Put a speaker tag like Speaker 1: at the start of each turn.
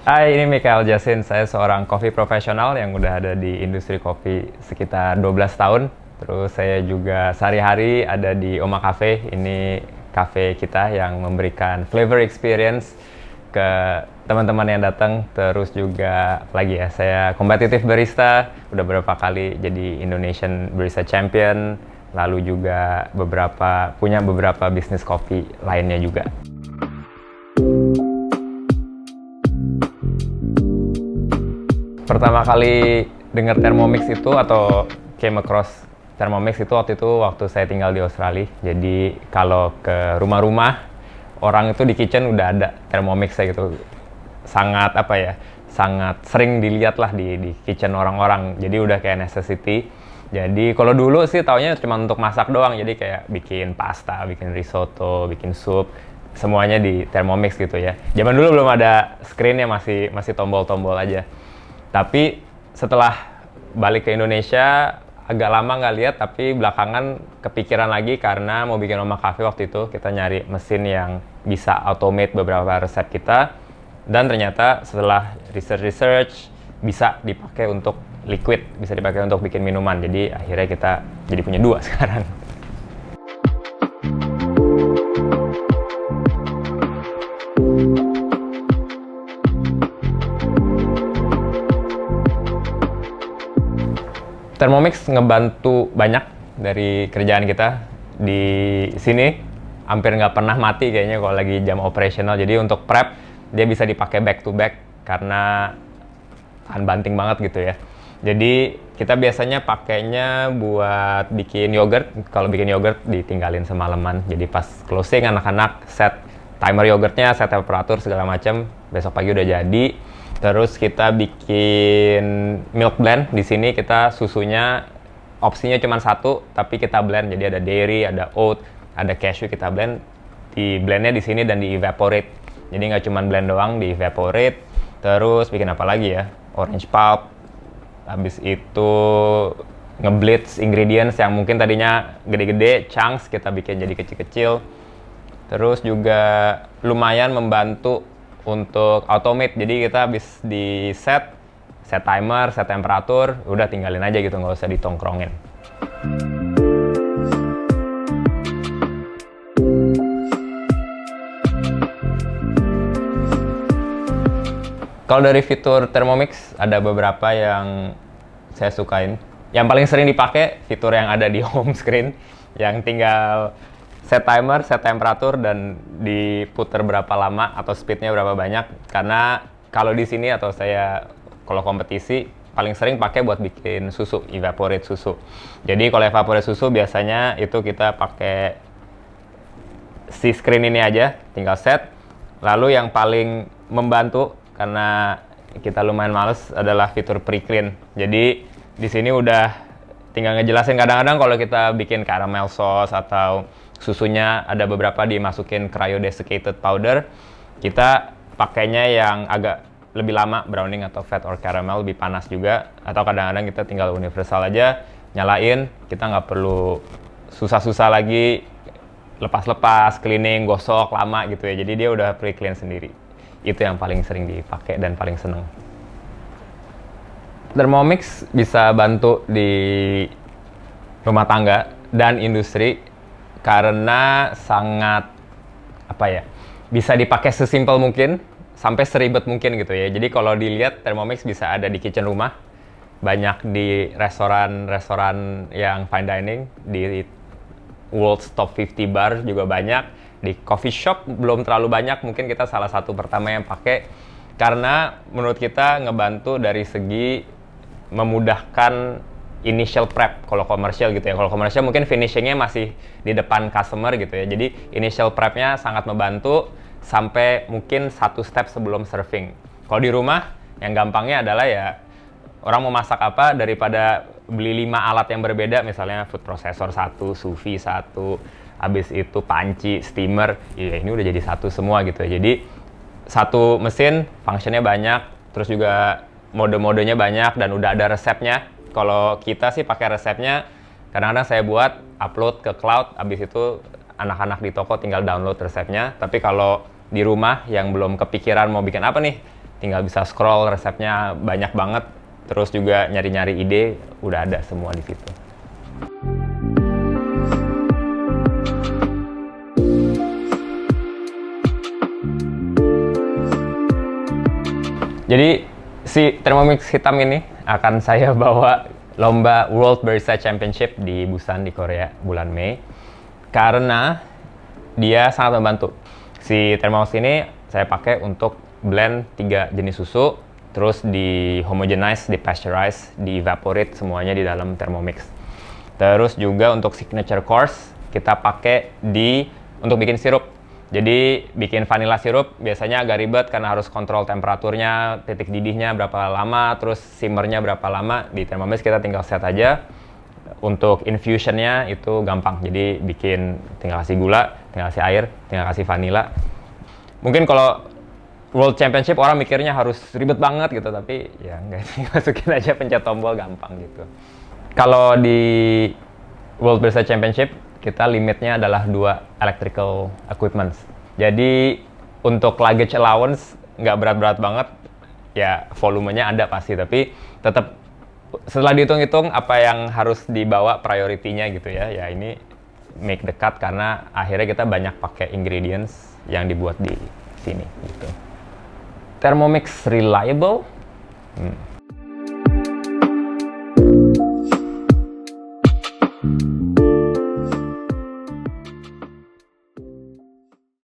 Speaker 1: Hai, ini Mikael Jasin. Saya seorang coffee profesional yang udah ada di industri kopi sekitar 12 tahun. Terus saya juga sehari-hari ada di Oma Cafe. Ini cafe kita yang memberikan flavor experience ke teman-teman yang datang. Terus juga lagi ya, saya kompetitif barista. Udah beberapa kali jadi Indonesian Barista Champion. Lalu juga punya beberapa bisnis kopi lainnya juga. Pertama kali dengar Thermomix itu atau came across Thermomix itu waktu saya tinggal di Australia. Jadi kalau ke rumah-rumah orang itu di kitchen udah ada Thermomix gitu. Sangat sangat sering dilihat lah di kitchen orang-orang. Jadi udah kayak necessity. Jadi kalau dulu sih taunya cuma untuk masak doang. Jadi kayak bikin pasta, bikin risotto, bikin sup, semuanya di Thermomix gitu ya. Zaman dulu belum ada screen-nya, masih tombol-tombol aja. Tapi setelah balik ke Indonesia agak lama nggak lihat, tapi belakangan kepikiran lagi karena mau bikin Oma Cafe. Waktu itu kita nyari mesin yang bisa automate beberapa resep kita, dan ternyata setelah research bisa dipakai untuk liquid, bisa dipakai untuk bikin minuman. Jadi akhirnya kita jadi punya dua sekarang. Thermomix ngebantu banyak dari kerjaan kita di sini. Hampir nggak pernah mati kayaknya kalau lagi jam operasional. Jadi untuk prep dia bisa dipakai back to back karena tahan banting banget gitu ya. Jadi kita biasanya pakainya buat bikin yogurt. Kalau bikin yogurt ditinggalin semalaman. Jadi pas closing anak-anak set timer yogurtnya, set temperatur segala macam. Besok pagi udah jadi. Terus kita bikin milk blend. Di sini kita susunya opsinya cuma satu, tapi kita blend. Jadi ada dairy, ada oat, ada cashew, kita blend. Di blendnya di sini dan di evaporate. Jadi nggak cuma blend doang, di evaporate. Terus bikin apa lagi ya? Orange pulp. Habis itu ngeblitz ingredients yang mungkin tadinya gede-gede, chunks kita bikin jadi kecil-kecil. Terus juga lumayan membantu untuk automate. Jadi kita habis di set timer, set temperatur, udah tinggalin aja gitu, nggak usah ditongkrongin. Kalau dari fitur Thermomix ada beberapa yang saya sukain. Yang paling sering dipakai fitur yang ada di home screen, yang tinggal set timer, set temperatur, dan diputer berapa lama atau speednya berapa banyak. Karena kalau di sini atau saya kalau kompetisi paling sering pakai buat bikin susu, evaporate susu. Jadi kalau evaporate susu biasanya itu kita pakai si screen ini aja, tinggal set. Lalu yang paling membantu karena kita lumayan males adalah fitur pre-clean. Jadi di sini udah tinggal ngejelasin. Kadang-kadang kalau kita bikin caramel sauce atau susunya ada beberapa dimasukin cryo-desiccated powder, kita pakainya yang agak lebih lama, browning atau fat or caramel, lebih panas juga. Atau kadang-kadang kita tinggal universal aja, nyalain, kita nggak perlu susah-susah lagi lepas-lepas, cleaning, gosok lama gitu ya. Jadi dia udah pre-clean sendiri. Itu yang paling sering dipakai dan paling seneng. Thermomix bisa bantu di rumah tangga dan industri karena sangat bisa dipakai sesimpel mungkin sampai seribet mungkin gitu ya. Jadi kalau dilihat Thermomix bisa ada di kitchen rumah, banyak di restoran-restoran yang fine dining, di World's Top 50 Bar juga banyak, di coffee shop belum terlalu banyak. Mungkin kita salah satu pertama yang pakai karena menurut kita ngebantu dari segi memudahkan initial prep kalau komersial gitu ya. Kalau komersial mungkin finishingnya masih di depan customer gitu ya. Jadi initial prepnya sangat membantu sampai mungkin satu step sebelum serving. Kalau di rumah yang gampangnya adalah ya orang mau masak apa, daripada beli 5 alat yang berbeda, misalnya food processor 1, sous vide 1, habis itu panci, steamer, ya ini udah jadi satu semua gitu ya. Jadi satu mesin functionnya banyak, terus juga mode-modenya banyak dan udah ada resepnya. Kalau kita sih pakai resepnya, kadang-kadang saya buat, upload ke cloud, habis itu anak-anak di toko tinggal download resepnya. Tapi kalau di rumah yang belum kepikiran mau bikin apa nih, tinggal bisa scroll resepnya banyak banget, terus juga nyari-nyari ide, udah ada semua di situ. Jadi si Thermomix hitam ini akan saya bawa lomba World Barista Championship di Busan di Korea bulan Mei, karena dia sangat membantu. Si Thermomix ini saya pakai untuk blend 3 jenis susu, terus di homogenize, di pasteurize, di evaporate semuanya di dalam Thermomix. Terus juga untuk signature course kita pakai untuk bikin sirup. Jadi bikin vanilla sirup biasanya agak ribet karena harus kontrol temperaturnya, titik didihnya berapa lama, terus simmernya berapa lama. Di Thermomix kita tinggal set aja. Untuk infusionnya itu gampang, jadi tinggal kasih gula, tinggal kasih air, tinggal kasih vanilla. Mungkin kalau World Championship orang mikirnya harus ribet banget gitu, tapi ya enggak sih, masukin aja pencet tombol gampang gitu. Kalau di World Barista Championship kita limitnya adalah 2 electrical equipment. Jadi untuk luggage allowance nggak berat-berat banget, ya volumenya ada pasti, tapi tetap setelah dihitung-hitung apa yang harus dibawa priority-nya gitu ya, ya ini make the cut karena akhirnya kita banyak pakai ingredients yang dibuat di sini gitu. Thermomix reliable?